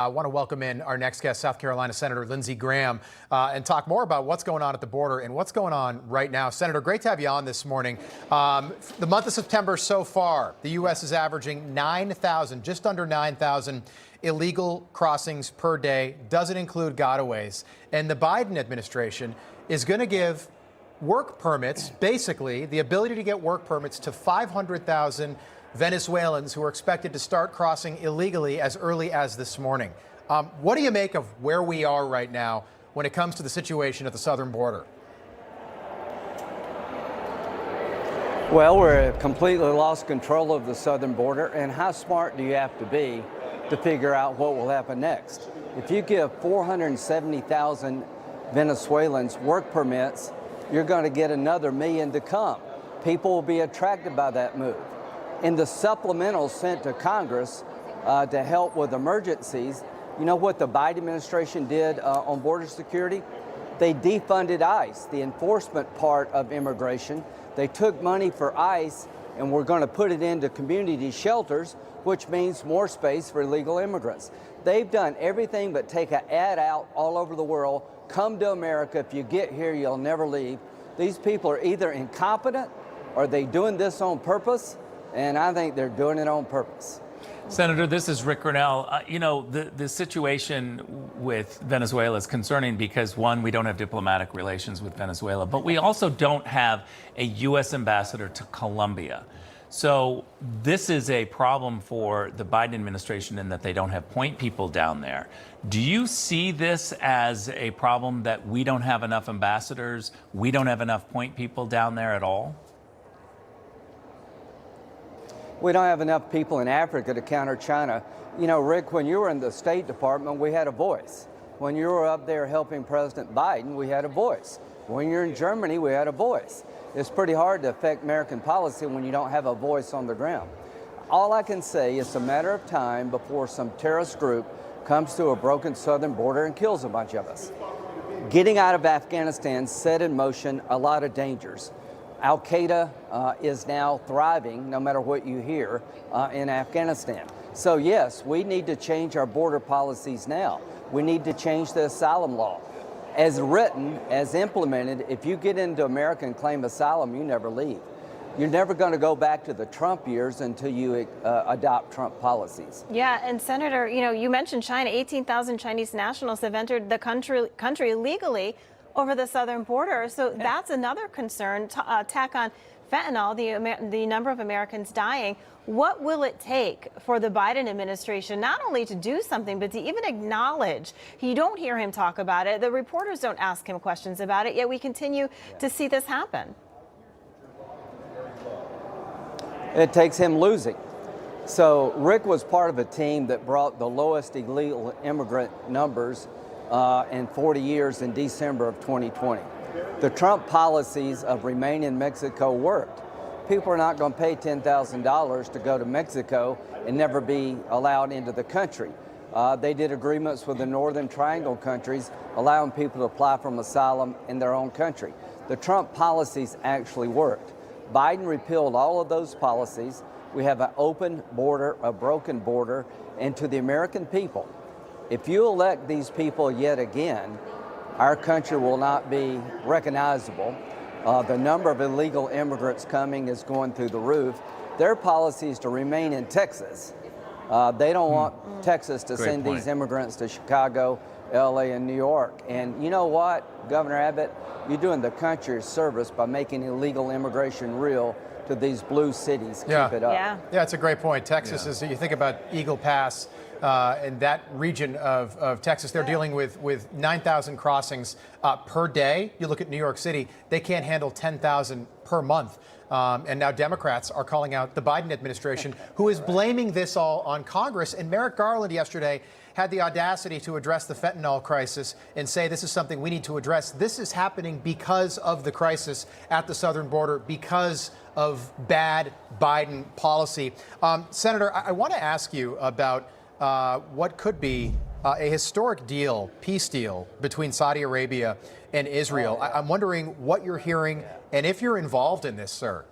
I want to welcome in our next guest, South Carolina Senator Lindsey Graham, and talk more about what's going on at the border and what's going on right now. Senator, great to have you on this morning. The month of September so far, the U.S. is averaging 9,000, just under 9,000 illegal crossings per day. Doesn't include gotaways. And the Biden administration is going to give work permits, basically the ability to get work permits to 500,000 Venezuelans who are expected to start crossing illegally as early as this morning. What do you make of where we are right now when it comes to the situation at the southern border? Well, we're completely lost control of the southern border, and how smart do you have to be to figure out what will happen next? If you give 470,000 Venezuelans work permits, you're going to get another million to come. People will be attracted by that move. In the supplemental sent to Congress to help with emergencies, you know what the Biden administration did on border security? They defunded ICE, the enforcement part of immigration. They took money for ICE and we're going to put it into community shelters, which means more space for illegal immigrants. They've done everything but take an ad out all over the world. Come to America. If you get here, you'll never leave. These people are either incompetent or they doing this on purpose. And I think they're doing it on purpose. Senator, this is Rick Grinnell. The situation with Venezuela is concerning because, one, we don't have diplomatic relations with Venezuela, but we also don't have a U.S. ambassador to Colombia. So this is a problem for the Biden administration in that they don't have point people down there. Do you see this as a problem that we don't have enough ambassadors, we don't have enough point people down there at all? We don't have enough people in Africa to counter China. You know, Rick, when you were in the State Department, we had a voice. When you were up there helping President Biden, we had a voice. When you're in Germany, we had a voice. It's pretty hard to affect American policy when you don't have a voice on the ground. All I can say is a matter of time before some terrorist group comes to a broken southern border and kills a bunch of us. Getting out of Afghanistan set in motion a lot of dangers. Al-Qaeda is now thriving, no matter what you hear, in Afghanistan. So yes, we need to change our border policies now. We need to change the asylum law. As written, as implemented, if you get into America and claim asylum, you never leave. You're never going to go back to the Trump years until you adopt Trump policies. Yeah, and Senator, you mentioned China. 18,000 Chinese nationals have entered the country illegally over the southern border. So that's another concern. Tack on fentanyl, the number of Americans dying. What will it take for the Biden administration not only to do something, but to even acknowledge? You don't hear him talk about it. The reporters don't ask him questions about it, yet we continue to see this happen. It takes him losing. So Rick was part of a team that brought the lowest illegal immigrant numbers in 40 years in December of 2020. The Trump policies of remain in Mexico worked. People are not going to pay $10,000 to go to Mexico and never be allowed into the country. They did agreements with the Northern Triangle countries, allowing people to apply for asylum in their own country. The Trump policies actually worked. Biden repealed all of those policies. We have an open border, a broken border, and to the American people, if you elect these people yet again, our country will not be recognizable. The number of illegal immigrants coming is going through the roof. Their policy is to remain in Texas. They don't want Texas to send these immigrants to Chicago, LA, and New York. And you know what, Governor Abbott, you're doing the country a service by making illegal immigration real to these blue cities. Keep it up. Yeah, it's a great point. Texas is, you think about Eagle Pass, in that region of Texas, they're dealing with 9,000 crossings per day. You look at New York City, they can't handle 10,000 per month. And now Democrats are calling out the Biden administration, who is blaming this all on Congress. And Merrick Garland yesterday had the audacity to address the fentanyl crisis and say this is something we need to address. This is happening because of the crisis at the southern border, because of bad Biden policy. Senator, I want to ask you about what could be a historic deal, peace deal, between Saudi Arabia and Israel. I'm wondering what you're hearing and if you're involved in this, sir.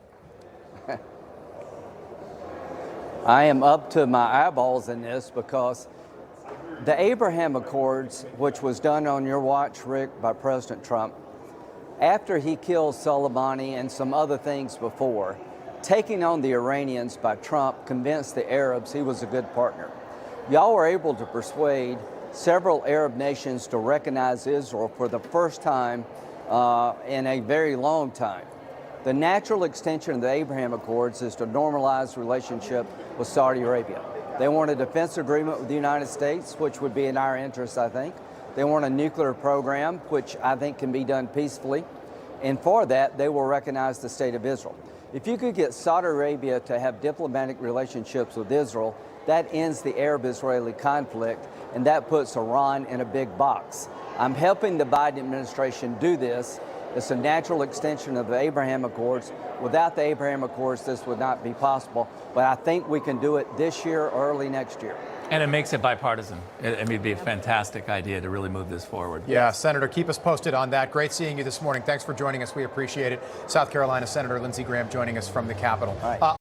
I am up to my eyeballs in this because The Abraham Accords, which was done on your watch, Rick, by President Trump, after he killed Soleimani and some other things before, taking on the Iranians by Trump convinced the Arabs he was a good partner. Y'all were able to persuade several Arab nations to recognize Israel for the first time in a very long time. The natural extension of the Abraham Accords is to normalize relationship with Saudi Arabia. They want a defense agreement with the United States, which would be in our interest, I think. They want a nuclear program, which I think can be done peacefully. And for that, they will recognize the state of Israel. If you could get Saudi Arabia to have diplomatic relationships with Israel, that ends the Arab-Israeli conflict, and that puts Iran in a big box. I'm helping the Biden administration do this. It's a natural extension of the Abraham Accords. Without the Abraham Accords, this would not be possible. But I think we can do it this year or early next year. And it makes it bipartisan. It'd be a fantastic idea to really move this forward. Yeah, Senator, keep us posted on that. Great seeing you this morning. Thanks for joining us. We appreciate it. South Carolina Senator Lindsey Graham joining us from the Capitol. All right.